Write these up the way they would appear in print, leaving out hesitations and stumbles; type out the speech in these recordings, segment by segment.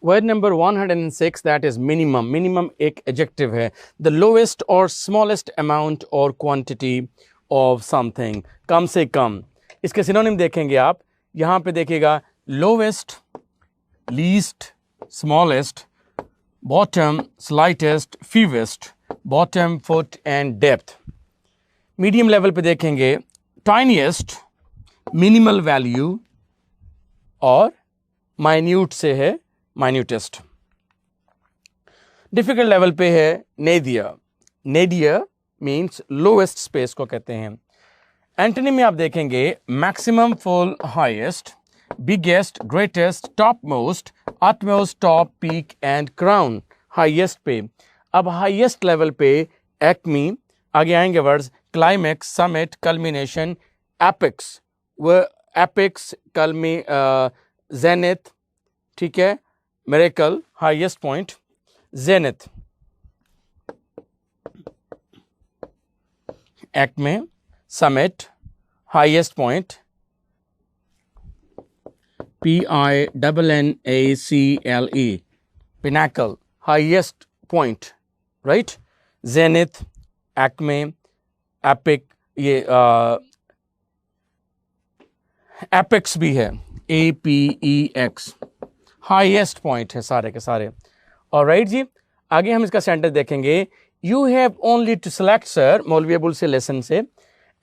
Word number 106 that is minimum. Minimum एक adjective है. The lowest और स्मॉलेस्ट अमाउंट और क्वांटिटी ऑफ समथिंग. कम से कम. इसके सिनोनिम देखेंगे आप. यहाँ पे देखिएगा lowest, least, smallest, bottom, slightest, fewest, bottom, foot and depth. Medium level पे देखेंगे टाइनीएस्ट, मिनिमल वैल्यू और माइन्यूट से है माइन्यूटेस्ट. डिफिकल्ट लेवल पे है nadir. Nadir means lowest space को कहते हैं. एंटोनिम में आप देखेंगे maximum, full, highest, biggest, greatest, top most, utmost, top, peak and crown. Highest पे. अब हाईएस्ट लेवल पे एक्मी. आगे आएंगे words climax, summit, culmination, apex. वह एपिक्स, कल्मी, जेनिथ, ठीक है, miracle, highest point, zenith. Acme, summit, highest point, PINNACLE, pinnacle, highest point, right. Zenith, acme, epic, ये एपिक्स भी है, APEX, हाईएस्ट पॉइंट है सारे के सारे. और राइट जी, आगे हम इसका सेंटेंस देखेंगे. You have only to select sir, मौलवी अबुल से लेसन से,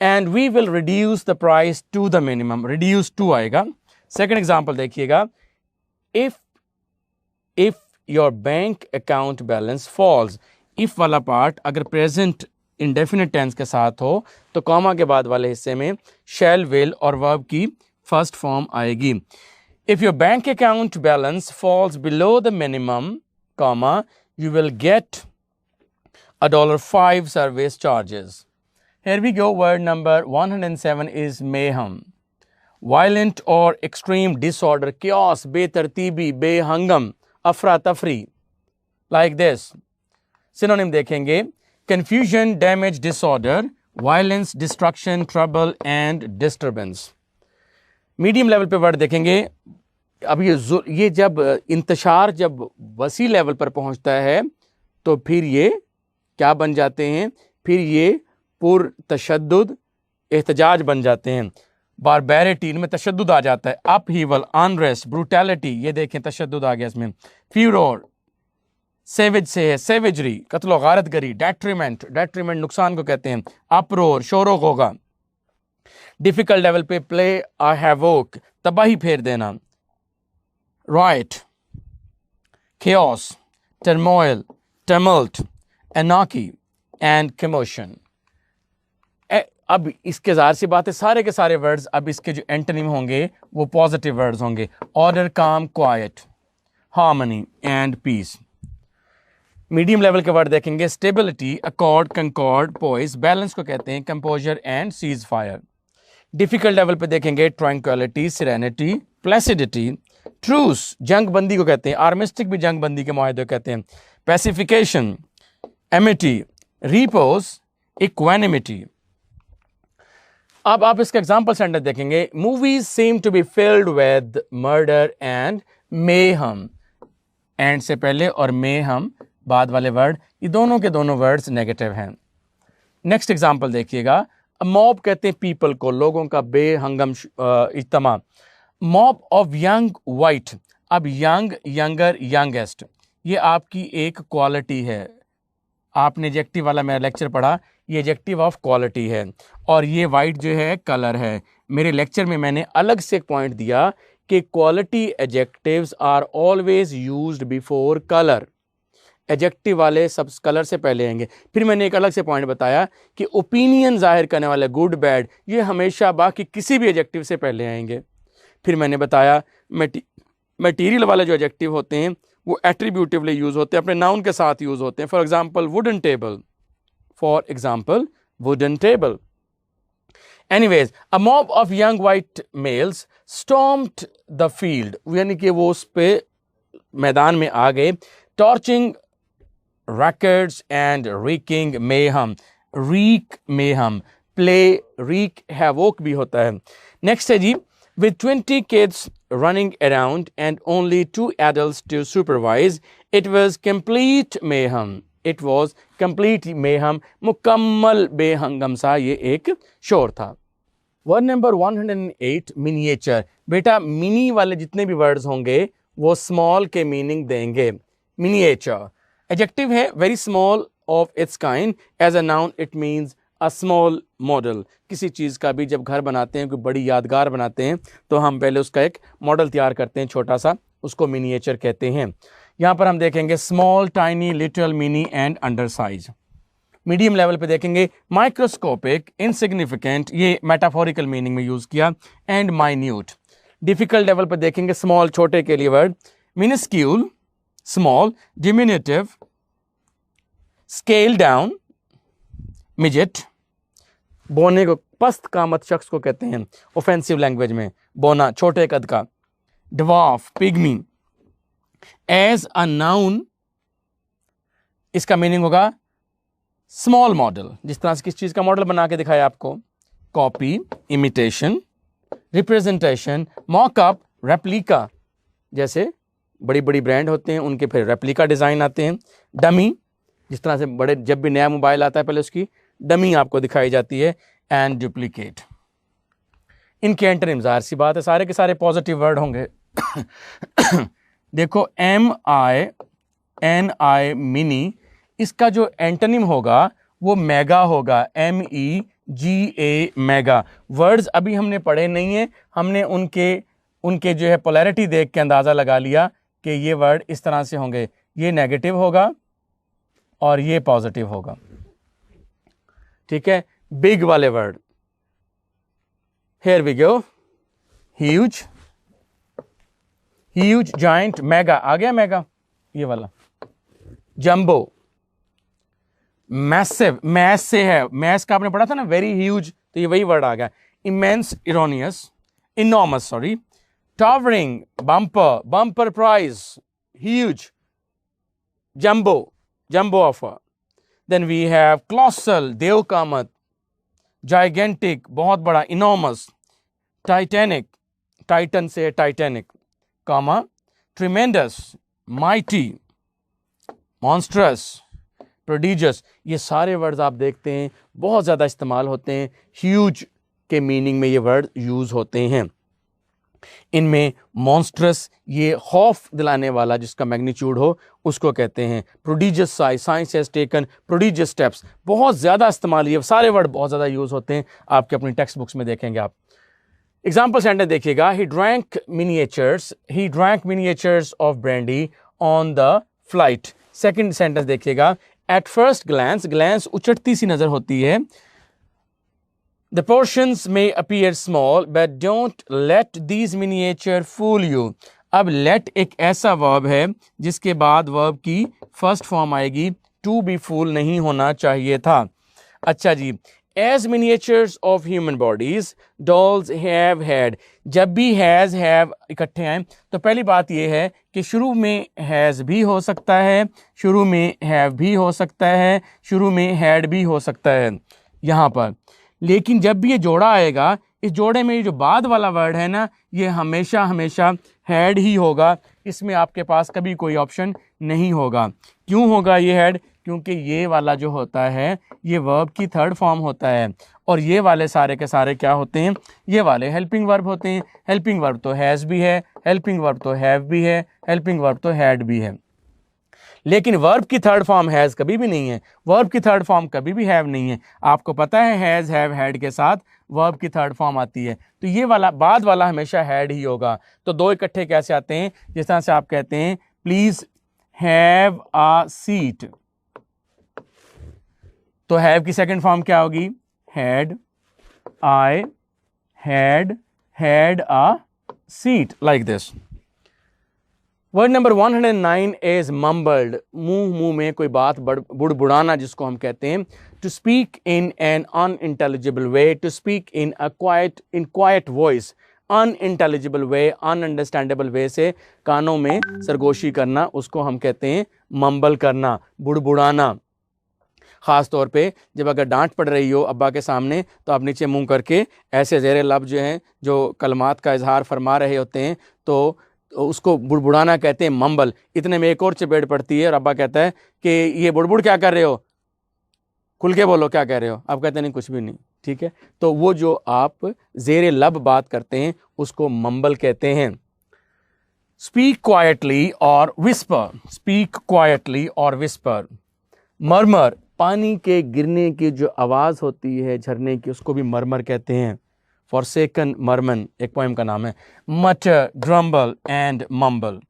and we will reduce the price to the minimum. Reduce to आएगा. सेकंड एग्जांपल देखिएगा. If your bank account balance falls. If वाला पार्ट अगर प्रेजेंट इंडेफिनिट टेंस के साथ हो तो कॉमा के बाद वाले हिस्से में शैल, विल और वर्ब की फर्स्ट फॉर्म आएगी. If your bank account balance falls below the minimum, comma, you will get $5 service charges. Here we go. Word number 107 is mayhem. Violent or extreme disorder, chaos, बेतरतीबी, बेहंगम, अफरा तफरी. Like this. Synonym देखेंगे. Confusion, damage, disorder, violence, destruction, trouble and disturbance. Medium level पे word देखेंगे. अब ये जब इंतशार जब वसी लेवल पर पहुंचता है तो फिर ये क्या बन जाते हैं? फिर ये पुर तशद्दुद, एहतजाज बन जाते हैं. बारबैरिटी, इनमें तशद्दुद आ जाता है. अपहीवल, अनरेस्ट, ब्रूटैलिटी, ये देखें तशद्दुद आ गया इसमें. फ्यूरोर, सेवेज से है सेवेजरी, कत्लो गारतगरी. डेट्रीमेंट, डेट्रीमेंट नुकसान को कहते हैं. अप्रोर, शोरो होगा. डिफिकल्ट लेवल पे प्ले अ हैवोक, तबाही फेर देना. Right, chaos, turmoil, tumult, anarchy and commotion. अब इसके ज़ाहिर सी बात है सारे के सारे वर्ड्स अब इसके जो एंटोनिम होंगे वो पॉजिटिव वर्ड्स होंगे. Order, calm, quiet, harmony and peace. Medium level के वर्ड देखेंगे. Stability, accord, concord, poise. Balance को कहते हैं composure and cease fire. Difficult level पे देखेंगे. Tranquillity, serenity, प्लेसिडिटी. ट्रूस, जंग बंदी को कहते हैं. आर्मिस्टिक भी जंग बंदी के मुआहदे को कहते हैं. Pacification, amity, repose, equanimity. अब आप इसका एग्जांपल सेंटेंस देखेंगे. Movies seem to be filled with murder and mayhem. And से पहले और मेहम बाद वाले वर्ड, ये दोनों के दोनों वर्ड्स नेगेटिव हैं. नेक्स्ट एग्जांपल देखिएगा. मॉब कहते हैं पीपल को, लोगों का बेहंगम इज्तिमा. Mob of young white. अब यंग, यंगर, यंगेस्ट, ये आपकी एक क्वालिटी है. आपने एडजेक्टिव वाला मेरा लेक्चर पढ़ा, ये एडजेक्टिव ऑफ क्वालिटी है. और ये वाइट जो है कलर है. मेरे लेक्चर में मैंने अलग से एक पॉइंट दिया कि quality adjectives are always used before colour. Adjective वाले सब कलर से पहले आएंगे. फिर मैंने एक अलग से पॉइंट बताया कि ओपिनियन जाहिर करने वाले गुड, बैड, ये हमेशा बाकी किसी भी एडजेक्टिव से पहले आएंगे. फिर मैंने बताया मटीरियल वाले जो एडजेक्टिव होते हैं वो एट्रीब्यूटिवली यूज होते हैं, अपने नाउन के साथ यूज होते हैं. For example wooden table, for example wooden table. Anyways, a mob of young white males stomped the field, यानी कि वो उस पे मैदान में आ गए. टॉर्चिंग records and wreaking mayhem. wreak mayhem, play, wreak havoc भी होता है. नेक्स्ट है जी With 20 kids running around and only 2 adults to supervise, it was complete mayhem. It was complete mayhem. मुकम्मल बेहंगम सा ये एक शोर था. Word number 108 miniature. बेटा मिनी वाले जितने भी वर्ड्स होंगे वो स्मॉल के मीनिंग देंगे. मिनिएचर एडजेक्टिव है very small of its kind. As a noun it means a small model. किसी चीज़ का भी जब घर बनाते हैं, कोई बड़ी यादगार बनाते हैं, तो हम पहले उसका एक मॉडल तैयार करते हैं छोटा सा, उसको मिनिएचर कहते हैं. यहाँ पर हम देखेंगे small, tiny, little, mini and under size. Medium level पे देखेंगे माइक्रोस्कोपिक, इनसिग्निफिकेंट, ये मेटाफोरिकल मीनिंग में यूज़ किया, एंड माइन्यूट. डिफिकल्ट लेवल पे देखेंगे स्मॉल, छोटे के लिए word minuscule, small, diminutive, scale down, midget. बोने को पस्त कामत शख्स को कहते हैं ऑफेंसिव लैंग्वेज में, बोना छोटे कद का. Dwarf, pygmy. As a noun इसका मीनिंग होगा स्मॉल मॉडल. जिस तरह से किस चीज़ का मॉडल बना के दिखाया आपको. Copy, imitation, representation, mock-up, replica. जैसे बड़ी बड़ी ब्रांड होते हैं उनके फिर रेप्लिका डिज़ाइन आते हैं. डमी, जिस तरह से बड़े जब भी नया मोबाइल आता है पहले उसकी डमी आपको दिखाई जाती है. And duplicate. इनके एंटोनिम्स ज़ाहिर सी बात है सारे के सारे पॉजिटिव वर्ड होंगे. देखो MINI मिनी, इसका जो एंटोनिम होगा वो मेगा होगा. MEGA mega. वर्ड्स अभी हमने पढ़े नहीं है, हमने उनके जो है पोलैरिटी देख के अंदाज़ा लगा लिया कि ये वर्ड इस तरह से होंगे. ये नेगेटिव होगा और ये पॉजिटिव होगा. ठीक है. बिग वाले word, here we go. Huge, huge, giant, mega आ गया मेगा ये वाला. जंबो, मैसिव, मैस से है, मैस का आपने पढ़ा था ना वेरी ह्यूज, तो ये वही वर्ड आ गया. Immense, erroneous, enormous sorry. Towering, bumper, bumper prize, huge, jumbo, jumbo offer. Then we have colossal, Dev Kamat. Gigantic, बहुत बड़ा, इनॉर्मस. टाइटैनिक, टाइटन से titanic, comma. Tremendous, mighty, monstrous, prodigious. ये सारे वर्ड्स आप देखते हैं बहुत ज़्यादा इस्तेमाल होते हैं. ह्यूज के मीनिंग में ये वर्ड यूज़ होते हैं. इनमें मॉन्स्ट्रस ये खौफ दिलाने वाला जिसका मैग्नीट्यूड हो उसको कहते हैं. Prodigious size, science has taken prodigious steps, बहुत ज़्यादा इस्तेमाल, ये सारे वर्ड बहुत ज़्यादा यूज़ होते हैं. आपके अपनी टेक्स्ट बुक्स में देखेंगे आप. एग्जाम्पल सेंटेंस देखिएगा. He drank miniatures of brandy on the flight. Second sentence देखिएगा. एट फर्स्ट ग्लैंस, ग्लैंस उचटती सी नज़र होती है. The portions may appear small, but don't let these miniature fool you. अब let एक ऐसा वर्ब है जिसके बाद वर्ब की फर्स्ट फॉर्म आएगी. to be fool नहीं होना चाहिए था. अच्छा जी. As miniatures of human bodies, dolls have had. जब भी has, have इकट्ठे आए तो पहली बात यह है कि शुरू में has भी हो सकता है, शुरू में have भी हो सकता है, शुरू में had भी हो सकता है यहाँ पर. लेकिन जब भी ये जोड़ा आएगा, इस जोड़े में जो बाद वाला वर्ड है ना, ये हमेशा हमेशा हैड ही होगा. इसमें आपके पास कभी कोई ऑप्शन नहीं होगा. क्यों होगा ये हैड? क्योंकि ये वाला जो होता है ये वर्ब की थर्ड फॉर्म होता है और ये वाले सारे के सारे क्या होते हैं? ये वाले हेल्पिंग वर्ब होते हैं. हेल्पिंग वर्ब तो हैज़ भी है, हेल्पिंग वर्ब तो हैव भी है, हेल्पिंग वर्ब तो हैड भी है. लेकिन वर्ब की थर्ड फॉर्म हैज़ कभी भी नहीं है, वर्ब की थर्ड फॉर्म कभी भी हैव नहीं है. आपको पता है हैज़, हैव, हैड के साथ वर्ब की थर्ड फॉर्म आती है, तो ये वाला बाद वाला हमेशा हैड ही होगा. तो दो इकट्ठे कैसे आते हैं? जिस तरह से आप कहते हैं प्लीज़ हैव अ सीट, तो हैव की सेकंड फॉर्म क्या होगी? Had. I had a seat, like this. Word number 109 is mumbled. मुंह में कोई बात बुड़बुड़ाना जिसको हम कहते हैं. To speak in an unintelligible way, to speak in quiet voice, unintelligible way, ununderstandable way से कानों में सरगोशी करना, उसको हम कहते हैं मम्बल करना, बुड़बुड़ाना. ख़ास तौर पे जब अगर डांट पड़ रही हो अब्बा के सामने, तो आप नीचे मुंह करके ऐसे ज़ेरे लब जो हैं, जो कलमात का इजहार फरमा रहे होते हैं, तो उसको बुड़बुड़ाना कहते हैं मम्बल। इतने में एक और चपेट पड़ती है और अब्बा कहता है कि ये बुड़बुड़ क्या कर रहे हो, खुल के बोलो क्या कह रहे हो। आप कहते नहीं कुछ भी नहीं, ठीक है। तो वो जो आप ज़ेरे लब बात करते हैं उसको मम्बल कहते हैं। स्पीक क्वाइटली और विस्पर, स्पीक क्वाइटली और विस्पर। मरमर, पानी के गिरने की जो आवाज़ होती है झरने की, उसको भी मरमर कहते हैं। फॉरसेकन मरमन एक पोएम का नाम है। Mutter, grumble and mumble.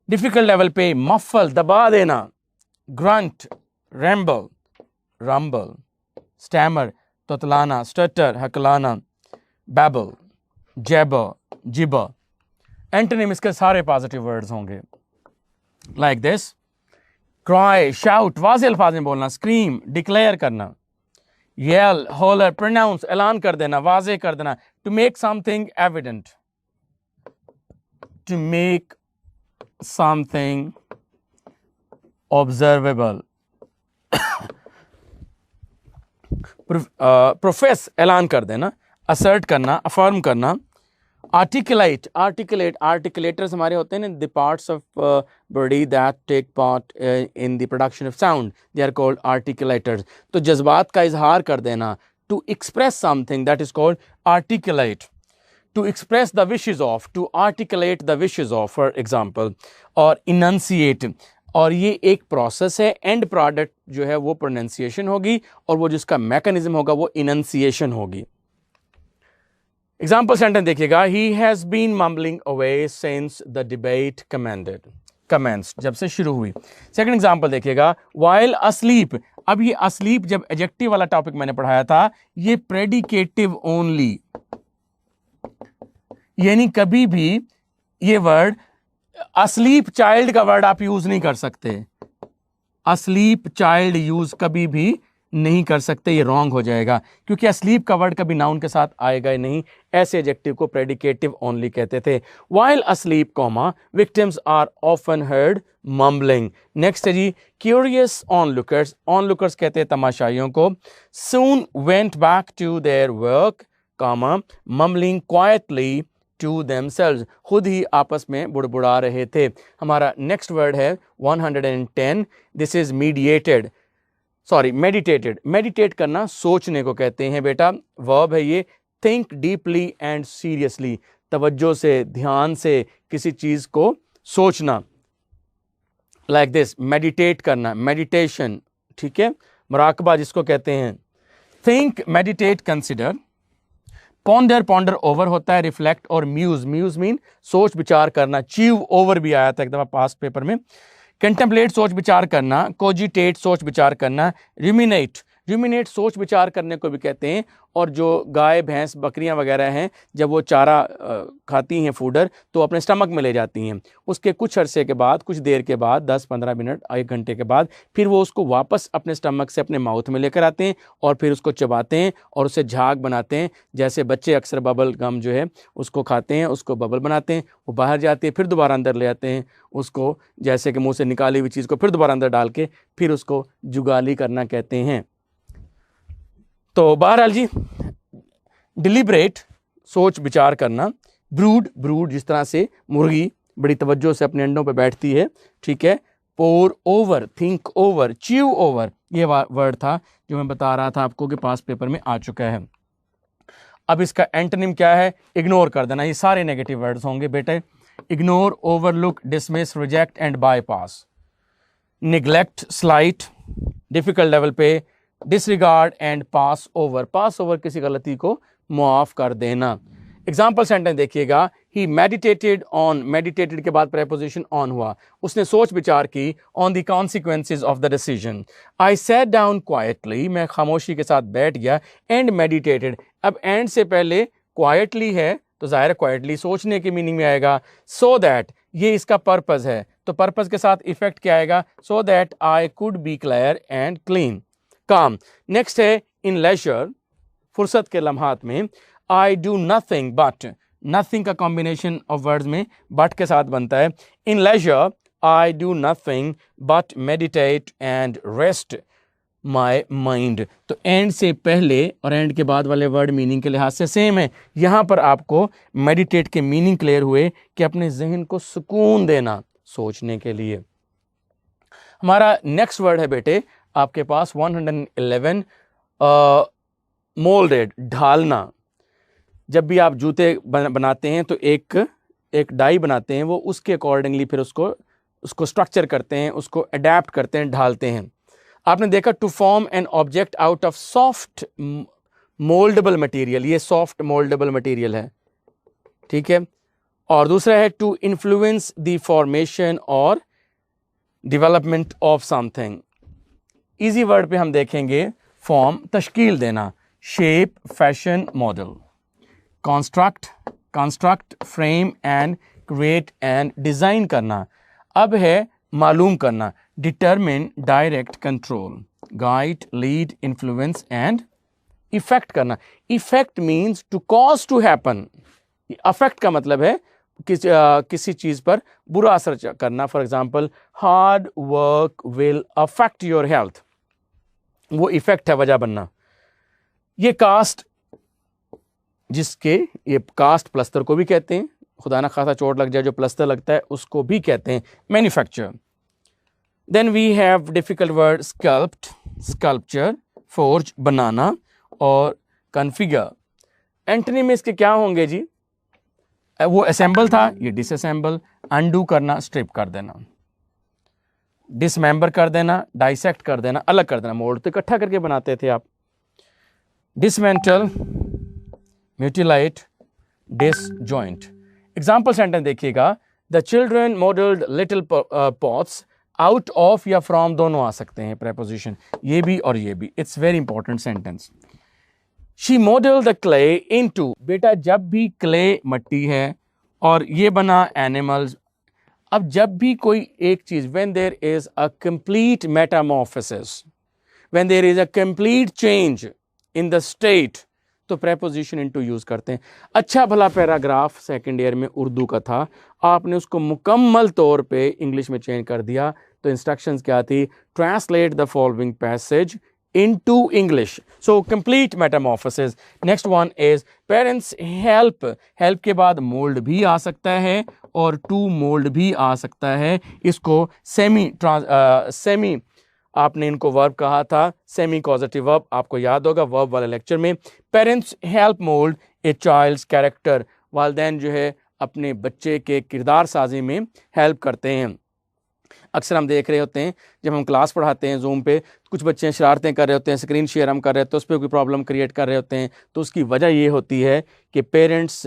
Difficult level पे मफल, दबा देना। Grunt, ramble, rumble. स्टैमर, तोतलाना। स्टटर, हकलाना। Babble, jabber, jibber. एंटोनिम इसके सारे पॉजिटिव वर्ड्स होंगे, लाइक दिस। क्राई, शाउट, वाज़े अल्फाज में बोलना। स्क्रीम, डिक्लेयर करना। येल, होलर, प्रोनाउंस, ऐलान कर देना, वाज़े कर देना। To make something evident, to make something observable. Profess, ऐलान कर देना। असर्ट करना, अफर्म करना। आर्टिकुलेट, आर्टिकुलेट, आर्टिकुलेटर्स हमारे होते हैं ना, the parts of body that take part in the production of sound, they are called articulators. तो जज्बात का इजहार कर देना, to express something, that is called articulate. To express the wishes of, to articulate the wishes of, for example. और enunciate, और ये एक प्रोसेस है, एंड प्रोडक्ट जो है वो प्रोनाउंसिएशन होगी, और वो जिसका मैकेनिज्म होगा वो इनंसिएशन होगी। एग्जाम्पल सेंटेंस देखिएगा। He has been mumbling away since the debate commenced, जब से शुरू हुई। सेकंड एग्जाम्पल देखिएगा। वाइल अस्लीप, अब ये अस्लीप जब एडजेक्टिव वाला टॉपिक मैंने पढ़ाया था, ये प्रेडिकेटिव ओनली, यानी कभी भी ये वर्ड अस्लीप चाइल्ड का वर्ड आप यूज नहीं कर सकते। अस्लीप चाइल्ड यूज कभी भी नहीं कर सकते, ये रॉन्ग हो जाएगा, क्योंकि अस्लीप का वर्ड कभी नाउन के साथ आएगा ही नहीं। ऐसे एडजेक्टिव को प्रेडिकेटिव ओनली कहते थे। While asleep comma victims are often heard mumbling. Next है जी क्यूरियस ऑनलुकर्स, ऑनलुकर्स कहते हैं तमाशाइयों को। Soon went back to their work comma mumbling quietly to themselves, खुद ही आपस में बुड़बुड़ा रहे थे। हमारा नेक्स्ट वर्ड है 110। This is mediated, sorry meditated. Meditate करना सोचने को कहते हैं बेटा, वर्ब है ये। थिंक डीपली एंड सीरियसली, तवज्जो से, ध्यान से किसी चीज को सोचना, लाइक दिस। मेडिटेट करना, मेडिटेशन, ठीक है। मुराकबा जिसको कहते हैं। Think, meditate, consider. Ponder, ponder over होता है। रिफ्लेक्ट और म्यूज, म्यूज मीन सोच विचार करना। च्यू ओवर भी आया था एक दफा पास्ट पेपर में। कंटेम्पलेट, सोच विचार करना। कोजिटेट, सोच विचार करना। रिमिनेट, रिमिनेट सोच विचार करने को भी कहते हैं। और जो गाय भैंस बकरियां वगैरह हैं, जब वो चारा खाती हैं फूडर, तो अपने स्टमक में ले जाती हैं। उसके कुछ अरसे के बाद, कुछ देर के बाद, 10-15 मिनट, 1 घंटे के बाद, फिर वो उसको वापस अपने स्टमक से अपने माउथ में लेकर आते हैं और फिर उसको चबाते हैं और उससे झाग बनाते हैं। जैसे बच्चे अक्सर बबल गम जो है उसको खाते हैं, उसको बबल बनाते हैं, वो बाहर जाती है, फिर दोबारा अंदर ले आते हैं उसको, जैसे कि मुँह से निकाली हुई चीज़ को फिर दोबारा अंदर डाल के फिर उसको जुगाली करना कहते हैं। तो बहरहाल जी, डिलिब्रेट सोच विचार करना। ब्रूड, ब्रूड जिस तरह से मुर्गी बड़ी तवज्जो से अपने अंडों पे बैठती है, ठीक है। Pore over, think over, chew over, ये वर्ड था जो मैं बता रहा था आपको कि पास पेपर में आ चुका है। अब इसका एंटोनिम क्या है? इग्नोर कर देना। ये सारे नेगेटिव वर्ड्स होंगे बेटे। Ignore, overlook, dismiss, reject and bypass. Neglect, slight, difficult level पे disregard and pass over, pass over किसी गलती को मुआफ कर देना। एग्जाम्पल सेंटेंस देखिएगा। ही मेडिटेटेड ऑन, मेडिटेटेड के बाद प्रेपोजिशन ऑन हुआ, उसने सोच विचार की on the consequences of the decision. I sat down quietly, मैं खामोशी के साथ बैठ गया। एंड मेडिटेटेड, अब एंड से पहले क्वाइटली है तो जाहिर क्वाइटली सोचने की मीनिंग में आएगा। सो दैट, ये इसका पर्पस है, तो पर्पस के साथ इफेक्ट क्या आएगा? So that I could be clear and clean, काम। नेक्स्ट है इन लेजर, फुर्सत के लम्हात में। I do nothing but, nothing का कॉम्बिनेशन ऑफ वर्ड्स में बट के साथ बनता है। In leisure I do nothing but meditate and rest. My mind. तो एंड से पहले और एंड के बाद वाले वर्ड मीनिंग के लिहाज से सेम है। यहाँ पर आपको मेडिटेट के मीनिंग क्लियर हुए कि अपने जहन को सुकून देना सोचने के लिए। हमारा नेक्स्ट वर्ड है बेटे आपके पास 111 मोल्डेड, ढालना। जब भी आप जूते बनाते हैं तो एक डाई बनाते हैं, वो उसके अकॉर्डिंगली फिर उसको स्ट्रक्चर करते हैं, उसको अडेप्ट करते हैं, ढालते हैं। आपने देखा to form an object out of soft mouldable material, ये सॉफ्ट मोल्डेबल मटेरियल है, ठीक है। और दूसरा है टू इन्फ्लुएंस द फॉर्मेशन और development of something. Easy word पे हम देखेंगे फॉर्म, तश्कील देना, shape, fashion, model, construct, frame and create and design करना। अब है मालूम करना, determine, direct, control, guide, lead, influence and effect करना। Effect means to cause to happen. Affect का मतलब है किसी चीज पर बुरा असर करना। For example hard work will affect your health, वो इफेक्ट है, वजह बनना। ये कास्ट, ये कास्ट प्लस्तर को भी कहते हैं, खुदा ना खासा चोट लग जाए जो प्लस्तर लगता है उसको भी कहते हैं manufacture. Then we have difficult word sculpt, sculpture, forge, बनाना और कन्फिगर। एंटनी में इसके क्या होंगे जी? वो असेंबल था, ये डिसअसेंबल, अनडू करना, स्ट्रिप कर देना, डिसमेंबर कर देना, डाइसेक्ट कर देना, अलग कर देना। मोल्ड तो इकट्ठा करके बनाते थे आप। Dismantle, mutilate, disjoint. Example sentence देखिएगा, the children modelled little pots, out of या फ्रॉम दोनों आ सकते हैं प्रेपोजिशन, ये भी और ये भी। It's very important sentence. She model the clay into, बेटा जब भी क्ले मट्टी है और ये बना एनिमल्स। अब जब भी कोई एक चीज, when there is a complete metamorphosis, when there is a complete change in the state, तो प्रेपोजिशन इनटू यूज करते हैं। अच्छा भला पैराग्राफ सेकंड ईयर में उर्दू का था, आपने उसको मुकम्मल तौर पे इंग्लिश में चेंज कर दिया, तो इंस्ट्रक्शंस क्या थी? Translate the following passage into English. So complete metamorphosis. Next one is parents help. Help के बाद mold भी आ सकता है और to mold भी आ सकता है। इसको semi आपने इनको verb कहा था, semi causative verb, आपको याद होगा verb वाले लेक्चर में। Parents help mold a child's character. वालिदैन जो है अपने बच्चे के किरदार साजी में हेल्प करते हैं। अक्सर हम देख रहे होते हैं जब हम क्लास पढ़ाते हैं जूम पे, कुछ बच्चे शरारतें कर रहे होते हैं, स्क्रीन शेयर हम कर रहे होते हैं, उस पर कोई प्रॉब्लम क्रिएट कर रहे होते हैं, तो उसकी वजह ये होती है कि parents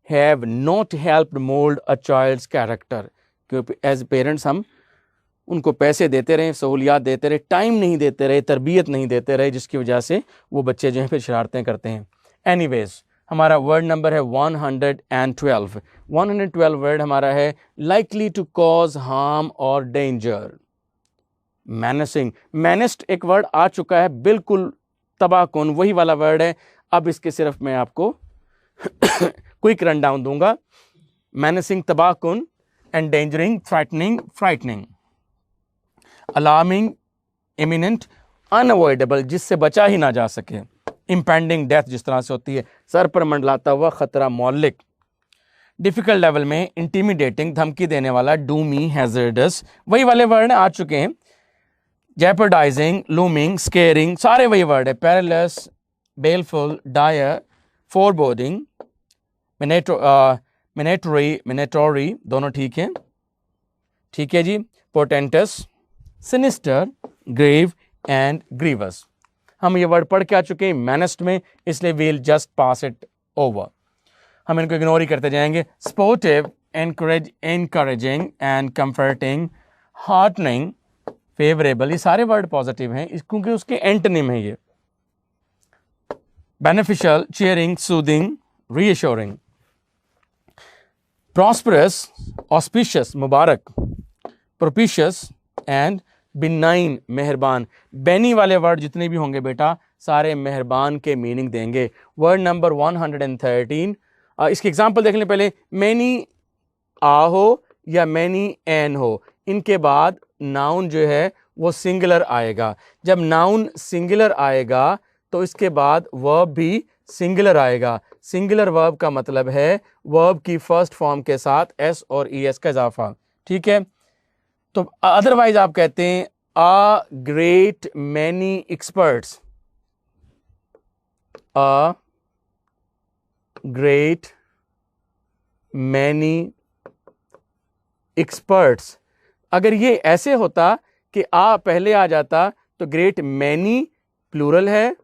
have not helped mould a child's character. क्योंकि एज पेरेंट्स हम उनको पैसे देते रहे, सहूलियात देते रहे, टाइम नहीं देते रहे, तरबियत नहीं देते रहे, जिसकी वजह से वो बच्चे जो हैं फिर शरारतें करते हैं। एनीवेज हमारा वर्ड नंबर है 112। 112 वर्ड हमारा है लाइकली टू कॉज हार्म और डेंजर। मैनेसिंग, मैनेस्ड एक वर्ड आ चुका है, बिल्कुल तबाहकुन वही वाला वर्ड है। अब इसके सिर्फ मैं आपको क्विक रन डाउन दूंगा। मैनेसिंग, तबाहकुन, endangering, threatening, frightening, alarming, imminent, unavoidable जिससे बचा ही ना जा सके, इम्पेंडिंग डेथ जिस तरह से होती है, सर पर मंडलाता हुआ खतरा, मौलिक। डिफिकल्ट लेवल में इंटीमिडेटिंग, धमकी देने वाला, डूमी, हैजर्डस, वही वाले वर्ड आ चुके हैं। जेपर्डाइजिंग, लूमिंग, स्केरिंग, सारे वही वर्ड है। पेरिलस, बेलफुल, डायर, फोरबोर्डिंग, मिनेटोरी, दोनों ठीक है, ठीक है जी। पोटेंटस, सिनिस्टर, ग्रेव एंड ग्रीवस। हम ये वर्ड पढ़ के आ चुके हैं मैनेस्ड में, इसलिए we'll just pass it over, हम इनको इग्नोर ही करते जाएंगे। Sportive, encouraging and comforting, heartening, favourable, ये सारे वर्ड पॉजिटिव हैं क्योंकि उसके एंटोनिम है ये। Beneficial, cheering, soothing, reassuring. Prosperous, auspicious, Mubarak, propitious and benign, मेहरबान। बेनी वाले वर्ड जितने भी होंगे बेटा सारे मेहरबान के मीनिंग देंगे। वर्ड नंबर 113, इसके एग्जाम्पल देखने पहले। मैनी आ हो या मैनी एन हो, इनके बाद नाउन जो है वो सिंगुलर आएगा। जब नाउन सिंगुलर आएगा तो इसके बाद वर्ब भी सिंगुलर आएगा। सिंगुलर वर्ब का मतलब है वर्ब की फर्स्ट फॉर्म के साथ एस और ई एस का इजाफा, ठीक है। तो अदरवाइज आप कहते हैं a great many experts, a great many experts। अगर ये ऐसे होता कि आ पहले आ जाता तो ग्रेट मैनी प्लूरल है,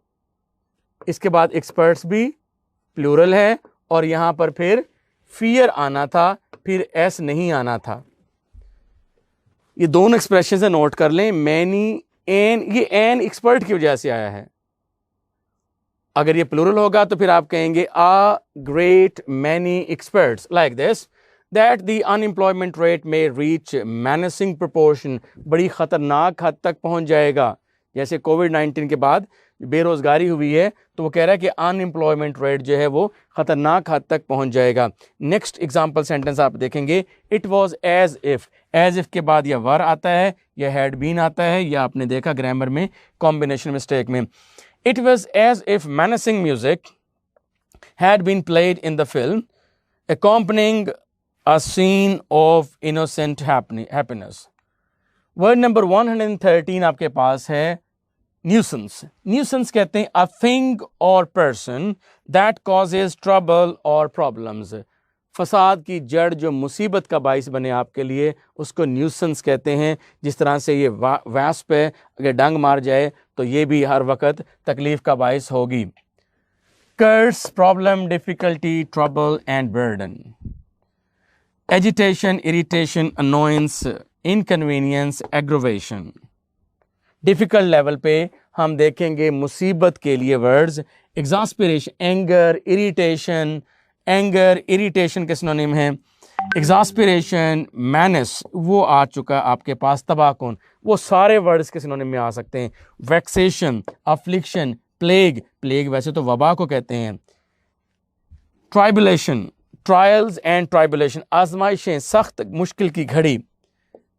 इसके बाद एक्सपर्ट्स भी प्लूरल है, और यहां पर फिर फियर आना था, फिर एस नहीं आना था। ये दोनों एक्सप्रेशन से नोट कर लें। मैनी एन, ये एन एक्सपर्ट की वजह से आया है। अगर ये प्लूरल होगा तो फिर आप कहेंगे a great many experts like this that the unemployment rate may reach menacing proportion, बड़ी खतरनाक हद तक पहुंच जाएगा। जैसे कोविड-19 के बाद बेरोजगारी हुई है तो वो कह रहा है कि अनएम्प्लॉयमेंट रेट जो है वो खतरनाक हद तक पहुंच जाएगा। नेक्स्ट एग्जांपल सेंटेंस आप देखेंगे, इट वाज एज इफ के बाद या वर आता है या हैड बीन आता है, या आपने देखा ग्रामर में कॉम्बिनेशन मिस्टेक में। It was as if menacing music had been played in the film accompanying a scene of innocent happiness। Word number 113 आपके पास है न्यूसेंस। न्यूसेंस कहते हैं अ थिंग और पर्सन दैट कॉजेज ट्रबल और problems. फसाद की जड़ जो मुसीबत का बाइस बने आपके लिए, उसको न्यूसेंस कहते हैं। जिस तरह से ये वैस्प है, अगर डंग मार जाए तो ये भी हर वक्त तकलीफ का बाइस होगी। Curse, problem, difficulty, trouble and burden. Agitation, irritation, annoyance, inconvenience, aggravation. Difficult level पे हम देखेंगे मुसीबत के लिए words exasperation, anger, irritation. Anger, irritation के सिनोनिम है। एग्जास्पिरेशन, मैनस वो आ चुका आपके पास, तबाहकुन, वो सारे वर्ड्स के सिनोनिम में आ सकते हैं। वैक्सेशन, अफ्लिक्शन, प्लेग, प्लेग वैसे तो वबा को कहते हैं। ट्राइबुलेशन, ट्रायल्स एंड ट्राइबुलेशन, आजमाइशें, सख्त मुश्किल की घड़ी।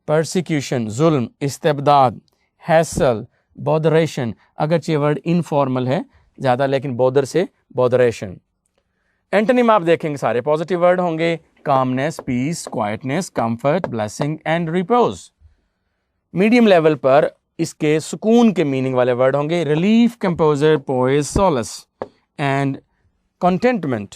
परसिक्यूशन, जुल्म, इस्तेबदाद। हैसल, बॉदरेशन, अगरचे वर्ड इनफॉर्मल है ज़्यादा लेकिन बॉदर से बॉदरेशन। एंटोनिम आप देखेंगे सारे पॉजिटिव वर्ड होंगे। Calmness, peace, quietness, comfort, blessing and repose. Medium level पर इसके सुकून के मीनिंग वाले वर्ड होंगे। Relief, composure, poise, solace and contentment.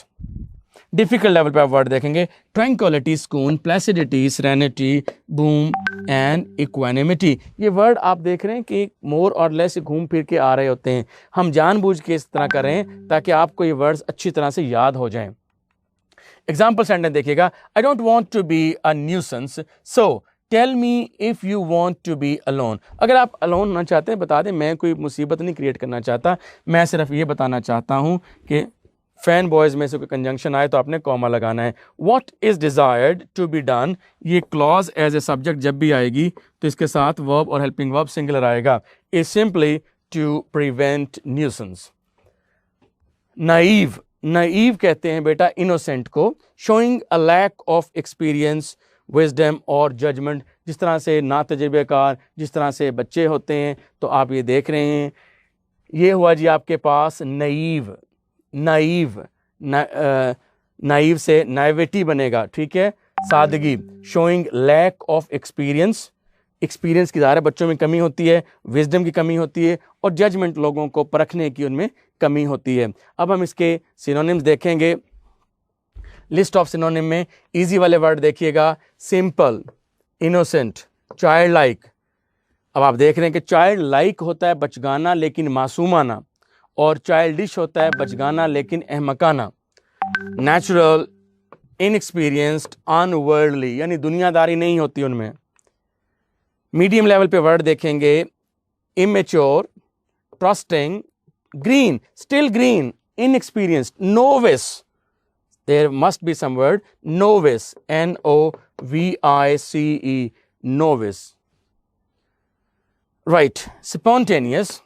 Difficult level पे आप वर्ड देखेंगे ट्रैंक्विलिटी, सुकून, placidity, serenity, boom and equanimity. ये वर्ड आप देख रहे हैं कि मोर और लेस घूम फिर के आ रहे होते हैं। हम जानबूझ के इस तरह कर रहे हैं ताकि आपको ये वर्ड्स अच्छी तरह से याद हो जाएं। एग्जाम्पल सेंटेंस देखिएगा, I don't want to be a nuisance so tell me if you want to be alone. अगर आप अलोन होना चाहते हैं बता दें, मैं कोई मुसीबत नहीं क्रिएट करना चाहता, मैं सिर्फ ये बताना चाहता हूँ कि फैन बॉयज में से कोई कंजंक्शन आए तो आपने कॉमा लगाना है। What is desired to be done, ये क्लॉज एज ए सब्जेक्ट जब भी आएगी तो इसके साथ वर्ब और हेल्पिंग वर्ब सिंगुलर आएगा। Is simply to prevent nuisance. Naive, naive कहते हैं बेटा इनोसेंट को। Showing a lack of experience, wisdom और जजमेंट। जिस तरह से ना तजुर्बेकार, जिस तरह से बच्चे होते हैं, तो आप ये देख रहे हैं, ये हुआ जी आपके पास नाइव। नाइव, नाइव से नाइविटी बनेगा, ठीक है, सादगी। Showing lack of experience, experience की ज़ाहिर है बच्चों में कमी होती है, विजडम की कमी होती है, और जजमेंट लोगों को परखने की उनमें कमी होती है। अब हम इसके सिनोनिम्स देखेंगे। लिस्ट ऑफ सिनोनिम में इजी वाले वर्ड देखिएगा, सिंपल, इनोसेंट, चाइल्ड लाइक। अब आप देख रहे हैं कि चाइल्ड लाइक होता है बचगाना लेकिन मासूमाना, और चाइल्डिश होता है बचगाना लेकिन अहमकाना। नेचुरल, इनएक्सपीरियंस्ड, अनवर्ल्डली, यानी दुनियादारी नहीं होती उनमें। मीडियम लेवल पे वर्ड देखेंगे, immature, trusting, green, still green, inexperienced, novice. There must be some word, novice, NOVICE, novice. Right, spontaneous,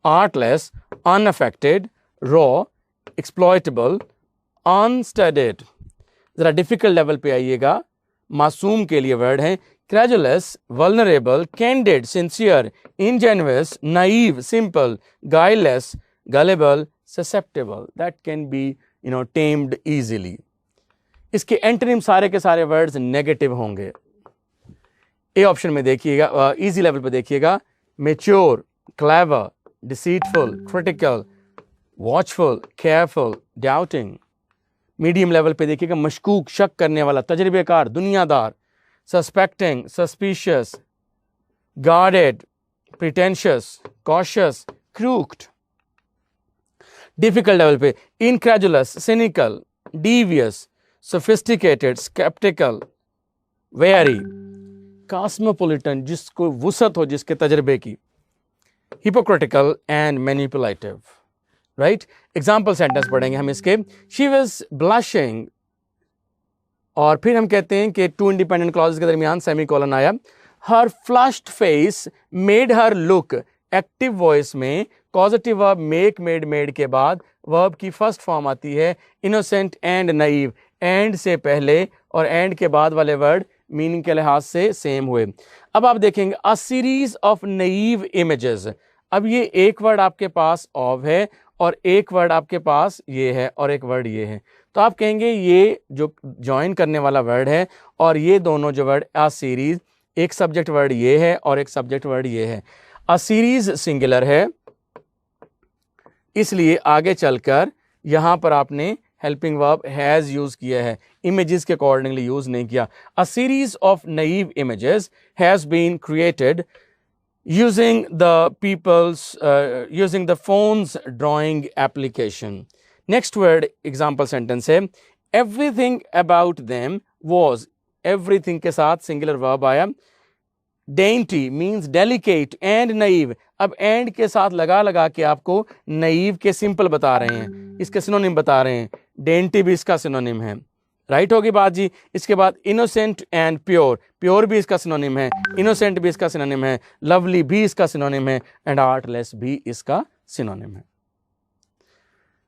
artless, unaffected, raw, exploitable, unstudied। ज़रा डिफिकल्ट लेवल पे आइएगा। मासूम के लिए वर्ड है credulous, vulnerable, candid, sincere, ingenuous, naive, simple, guileless, gullible, susceptible. That can be tamed easily. इसके antonym सारे के सारे वर्ड्स नेगेटिव होंगे. ए ऑप्शन में देखिएगा, इजी लेवल पे देखिएगा, mature, clever, deceitful, critical, watchful, careful, doubting. Medium level पे देखिएगा, मशकूक, शक करने वाला, तजर्बेकार, दुनियादार, suspecting, suspicious, guarded, pretentious, cautious, crooked. Difficult level पे incredulous, cynical, devious, sophisticated, sceptical, wary, cosmopolitan, जिसको वुसत हो जिसके तजर्बे की, hypocritical and manipulative. Right. Example sentence पढ़ेंगे हम इसके. शी वॉज ब्लशिंग, और फिर हम कहते हैं कि टू इंडिपेंडेंट क्लॉजेस के दरमियान सेमीकोलन आया. Her flushed face made her look. Active voice में causative verb make, made, made के बाद वर्ब की फर्स्ट फॉर्म आती है इनोसेंट एंड नाइव. एंड से पहले और एंड के बाद वाले वर्ड मीनिंग के लिहाज से सेम हुए. अब आप देखेंगे अ सीरीज ऑफ नाइव इमेजेस. अब ये एक वर्ड आपके पास ऑफ है और एक वर्ड आपके पास ये है और एक वर्ड ये है, तो आप कहेंगे ये जो ज्वाइन करने वाला वर्ड है और ये दोनों जो वर्ड अ सीरीज, एक सब्जेक्ट वर्ड ये है और एक सब्जेक्ट वर्ड ये है. अ सीरीज सिंगुलर है, इसलिए आगे चलकर यहां पर आपने हेल्पिंग वर्ब हैज यूज किया है, इमेजेस के अकॉर्डिंगली यूज नहीं किया. A series of naive images has been created using the phone's drawing application. Next word example sentence है everything about them was. everything के साथ singular verb आया. dainty means delicate and naive. अब and के साथ लगा के आपको naive के simple बता रहे हैं, इसके synonym बता रहे हैं. dainty भी इसका synonym है. राइट होगी बात जी. इसके बाद इनोसेंट एंड प्योर, प्योर भी इसका सिनोनिम है, इनोसेंट भी इसका सिनोनिम है, लवली भी इसका सिनोनिम है एंड आर्टलेस भी इसका सिनोनिम है.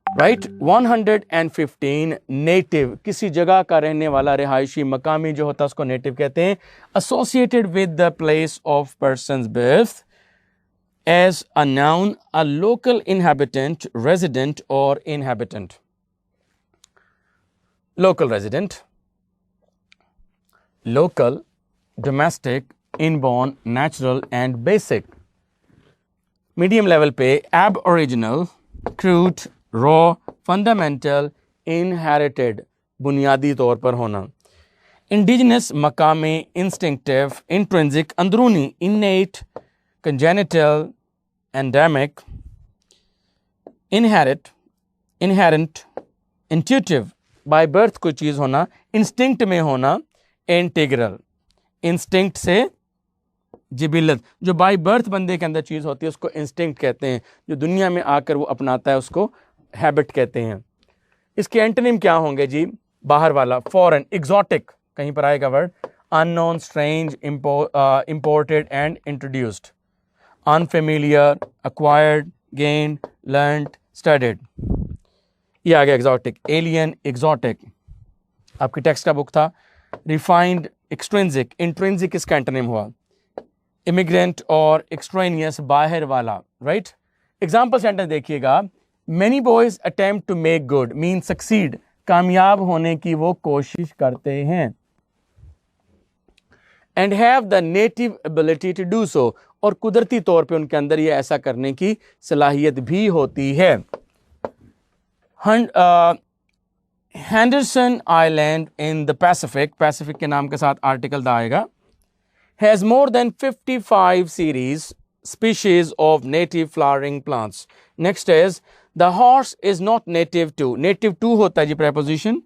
राइट. 115 नेटिव, किसी जगह का रहने वाला, रिहायशी, मकामी जो होता है उसको नेटिव कहते हैं. Associated with the place of person's birth as a noun, a local inhabitant, resident or inhabitant. Local resident, local, domestic, inborn, natural and basic. Medium level पे aboriginal, crude, raw, fundamental, inherited, बुनियादी तौर पर होना. Indigenous, मकामी, instinctive, intrinsic, अंदरूनी, innate, congenital, endemic, inherent, intuitive, by birth कोई चीज होना, इंस्टिंक्ट में होना, इंटीग्रल, इंस्टिंक्ट से जिबिलत, जो बाय बर्थ बंदे के अंदर चीज होती है उसको इंस्टिंक्ट कहते हैं, जो दुनिया में आकर वो अपनाता है उसको हैबिट कहते हैं. इसके एंटोनिम क्या होंगे जी? बाहर वाला, फॉरेन, एग्जॉटिक, कहीं पर आएगा word, unknown, strange, imported and introduced, unfamiliar, acquired, gained, learned, studied. ये आ गया एग्जॉटिक. एलियन, एग्जॉटिक, आपकी टेक्स्ट का बुक था. रिफाइंड, एक्सट्रिंसिक, इंट्रिंसिक इसका एंटोनिम हुआ. इमिग्रेंट और एक्सट्रेनियस, बाहर वाला. राइट. एग्जाम्पल सेंटेंस देखिएगा. Many boys attempt to make good mean succeed, कामयाब होने की वो कोशिश करते हैं. And have the native ability to do so, और कुदरती तौर पे उनके अंदर ये ऐसा करने की सलाहियत भी होती है. Henderson Island in the Pacific, Pacific के नाम के साथ आर्टिकल दा आएगा, has more than 55 species of native flowering plants. Next is the horse is not native to. Native to होता है जी preposition,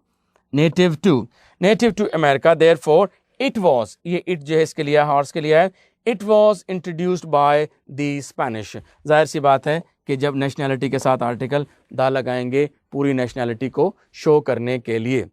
native to America. Therefore it was, ये it जो है इसके लिए, horse के लिए है, it was introduced by the Spanish. जाहिर सी बात है कि जब नेशनैलिटी के साथ आर्टिकल दा लगाएंगे पूरी नेशनैलिटी को शो करने के लिए.